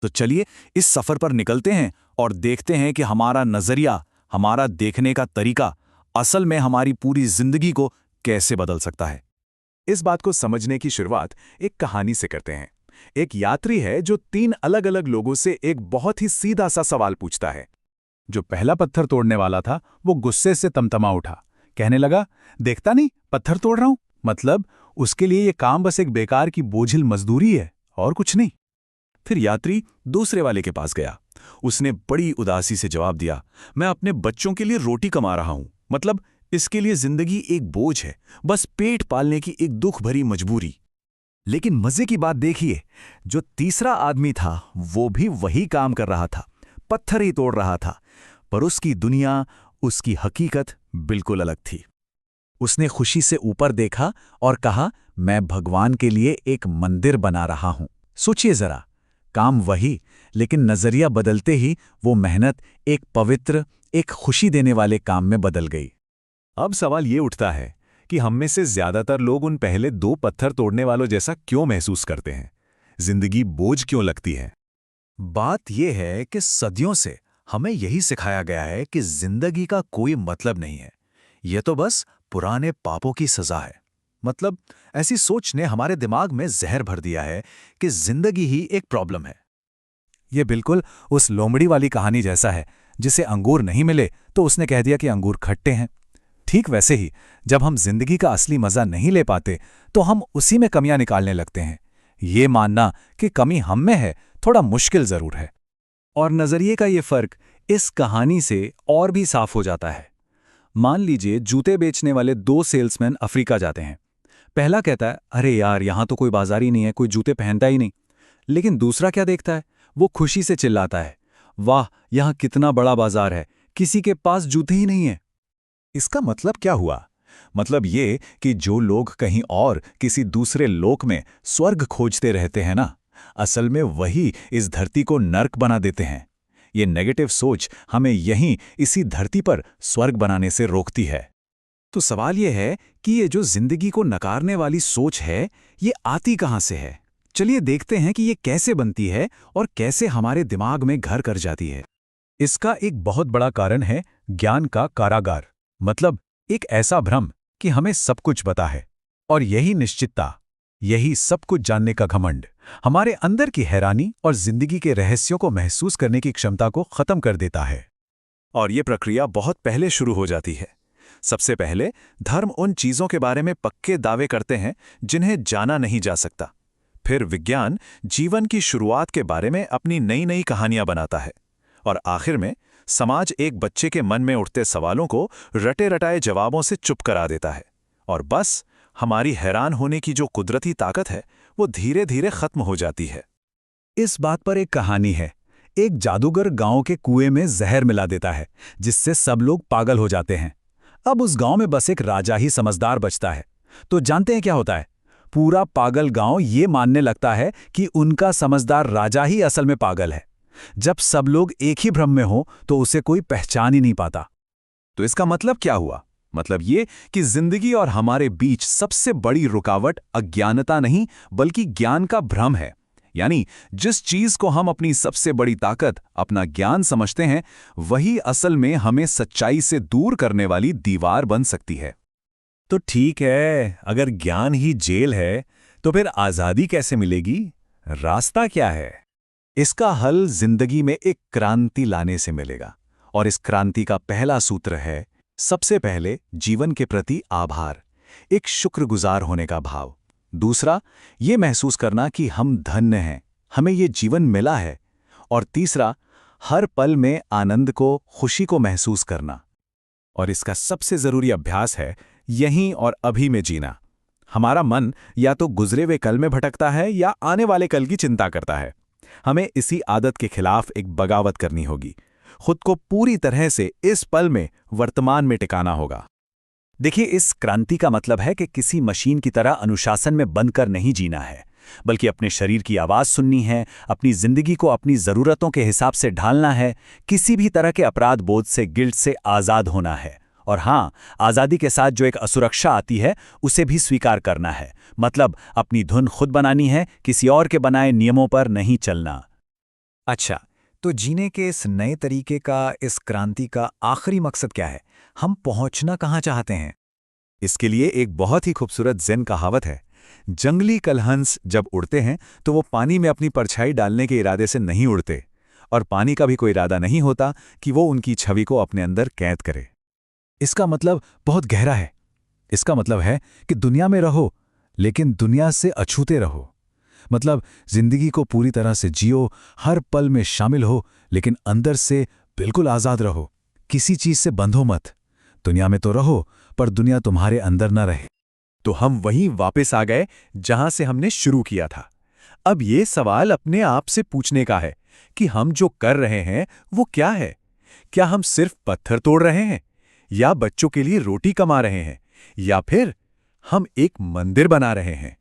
तो चलिए इस सफर पर निकलते हैं और देखते हैं कि हमारा नजरिया, हमारा देखने का तरीका असल में हमारी पूरी जिंदगी को कैसे बदल सकता है। इस बात को समझने की शुरुआत एक कहानी से करते हैं। एक यात्री है जो 3 अलग अलग लोगों से एक बहुत ही सीधा सा सवाल पूछता है। जो पहला पत्थर तोड़ने वाला था वो गुस्से से तमतमा उठा। कहने लगा, देखता नहीं पत्थर तोड़ रहा हूं, मतलब उसके लिए ये काम बस एक बेकार की बोझिल मजदूरी है और कुछ नहीं। फिर यात्री दूसरे वाले के पास गया। उसने बड़ी उदासी से जवाब दिया, मैं अपने बच्चों के लिए रोटी कमा रहा हूं, मतलब इसके लिए जिंदगी एक बोझ है, बस पेट पालने की एक दुख भरी मजबूरी। लेकिन मजे की बात देखिए, जो तीसरा आदमी था वो भी वही काम कर रहा था, पत्थर ही तोड़ रहा था, पर उसकी दुनिया, उसकी हकीकत बिल्कुल अलग थी। उसने खुशी से ऊपर देखा और कहा, मैं भगवान के लिए एक मंदिर बना रहा हूं। सोचिए जरा, काम वही, लेकिन नजरिया बदलते ही वो मेहनत एक पवित्र, एक खुशी देने वाले काम में बदल गई। अब सवाल ये उठता है कि हम में से ज्यादातर लोग उन पहले 2 पत्थर तोड़ने वालों जैसा क्यों महसूस करते हैं? जिंदगी बोझ क्यों लगती है? बात यह है कि सदियों से हमें यही सिखाया गया है कि जिंदगी का कोई मतलब नहीं है, यह तो बस पुराने पापों की सजा है। मतलब ऐसी सोच ने हमारे दिमाग में जहर भर दिया है कि जिंदगी ही एक प्रॉब्लम है। ये बिल्कुल उस लोमड़ी वाली कहानी जैसा है, जिसे अंगूर नहीं मिले तो उसने कह दिया कि अंगूर खट्टे हैं। ठीक वैसे ही जब हम जिंदगी का असली मजा नहीं ले पाते तो हम उसी में कमियां निकालने लगते हैं। ये मानना कि कमी हम में है थोड़ा मुश्किल जरूर है। और नजरिए का ये फर्क इस कहानी से और भी साफ हो जाता है। मान लीजिए जूते बेचने वाले 2 सेल्समैन अफ्रीका जाते हैं। पहला कहता है, अरे यार यहां तो कोई बाजार ही नहीं है, कोई जूते पहनता ही नहीं। लेकिन दूसरा क्या देखता है, वो खुशी से चिल्लाता है, वाह यहां कितना बड़ा बाजार है, किसी के पास जूते ही नहीं है। इसका मतलब क्या हुआ? मतलब ये कि जो लोग कहीं और किसी दूसरे लोक में स्वर्ग खोजते रहते हैं ना, असल में वही इस धरती को नर्क बना देते हैं। ये नेगेटिव सोच हमें यहीं इसी धरती पर स्वर्ग बनाने से रोकती है। तो सवाल यह है कि ये जो जिंदगी को नकारने वाली सोच है, ये आती कहां से है? चलिए देखते हैं कि ये कैसे बनती है और कैसे हमारे दिमाग में घर कर जाती है। इसका एक बहुत बड़ा कारण है ज्ञान का कारागार, मतलब एक ऐसा भ्रम कि हमें सब कुछ पता है। और यही निश्चितता, यही सब कुछ जानने का घमंड हमारे अंदर की हैरानी और जिंदगी के रहस्यों को महसूस करने की क्षमता को खत्म कर देता है। और ये प्रक्रिया बहुत पहले शुरू हो जाती है। सबसे पहले धर्म उन चीजों के बारे में पक्के दावे करते हैं जिन्हें जाना नहीं जा सकता। फिर विज्ञान जीवन की शुरुआत के बारे में अपनी नई नई कहानियां बनाता है। और आखिर में समाज एक बच्चे के मन में उठते सवालों को रटे रटाए जवाबों से चुप करा देता है। और बस हमारी हैरान होने की जो कुदरती ताकत है वो धीरे धीरे खत्म हो जाती है। इस बात पर एक कहानी है। एक जादूगर गांव के कुएं में जहर मिला देता है, जिससे सब लोग पागल हो जाते हैं। अब उस गांव में बस एक राजा ही समझदार बचता है। तो जानते हैं क्या होता है? पूरा पागल गांव ये मानने लगता है कि उनका समझदार राजा ही असल में पागल है। जब सब लोग एक ही भ्रम में हो तो उसे कोई पहचान ही नहीं पाता। तो इसका मतलब क्या हुआ? मतलब ये कि जिंदगी और हमारे बीच सबसे बड़ी रुकावट अज्ञानता नहीं बल्कि ज्ञान का भ्रम है। यानी जिस चीज को हम अपनी सबसे बड़ी ताकत, अपना ज्ञान समझते हैं, वही असल में हमें सच्चाई से दूर करने वाली दीवार बन सकती है। तो ठीक है, अगर ज्ञान ही जेल है तो फिर आजादी कैसे मिलेगी? रास्ता क्या है? इसका हल जिंदगी में एक क्रांति लाने से मिलेगा। और इस क्रांति का पहला सूत्र है, सबसे पहले जीवन के प्रति आभार, एक शुक्रगुजार होने का भाव। दूसरा, ये महसूस करना कि हम धन्य हैं, हमें ये जीवन मिला है। और तीसरा, हर पल में आनंद को, खुशी को महसूस करना। और इसका सबसे जरूरी अभ्यास है यहीं और अभी में जीना। हमारा मन या तो गुजरे हुए कल में भटकता है या आने वाले कल की चिंता करता है। हमें इसी आदत के खिलाफ एक बगावत करनी होगी। खुद को पूरी तरह से इस पल में, वर्तमान में टिकाना होगा। देखिए, इस क्रांति का मतलब है कि किसी मशीन की तरह अनुशासन में बंधकर नहीं जीना है, बल्कि अपने शरीर की आवाज सुननी है, अपनी जिंदगी को अपनी जरूरतों के हिसाब से ढालना है, किसी भी तरह के अपराध बोध से, गिल्ट से आजाद होना है। और हाँ, आजादी के साथ जो एक असुरक्षा आती है उसे भी स्वीकार करना है। मतलब अपनी धुन खुद बनानी है, किसी और के बनाए नियमों पर नहीं चलना। अच्छा, तो जीने के इस नए तरीके का, इस क्रांति का आखिरी मकसद क्या है? हम पहुंचना कहाँ चाहते हैं? इसके लिए एक बहुत ही खूबसूरत ज़ेन कहावत है। जंगली कलहंस जब उड़ते हैं तो वो पानी में अपनी परछाई डालने के इरादे से नहीं उड़ते, और पानी का भी कोई इरादा नहीं होता कि वो उनकी छवि को अपने अंदर कैद करे। इसका मतलब बहुत गहरा है। इसका मतलब है कि दुनिया में रहो, लेकिन दुनिया से अछूते रहो। मतलब जिंदगी को पूरी तरह से जियो, हर पल में शामिल हो, लेकिन अंदर से बिल्कुल आज़ाद रहो। किसी चीज़ से बंधो मत। दुनिया में तो रहो, पर दुनिया तुम्हारे अंदर न रहे। तो हम वहीं वापस आ गए जहां से हमने शुरू किया था। अब ये सवाल अपने आप से पूछने का है कि हम जो कर रहे हैं वो क्या है? क्या हम सिर्फ पत्थर तोड़ रहे हैं, या बच्चों के लिए रोटी कमा रहे हैं, या फिर हम एक मंदिर बना रहे हैं?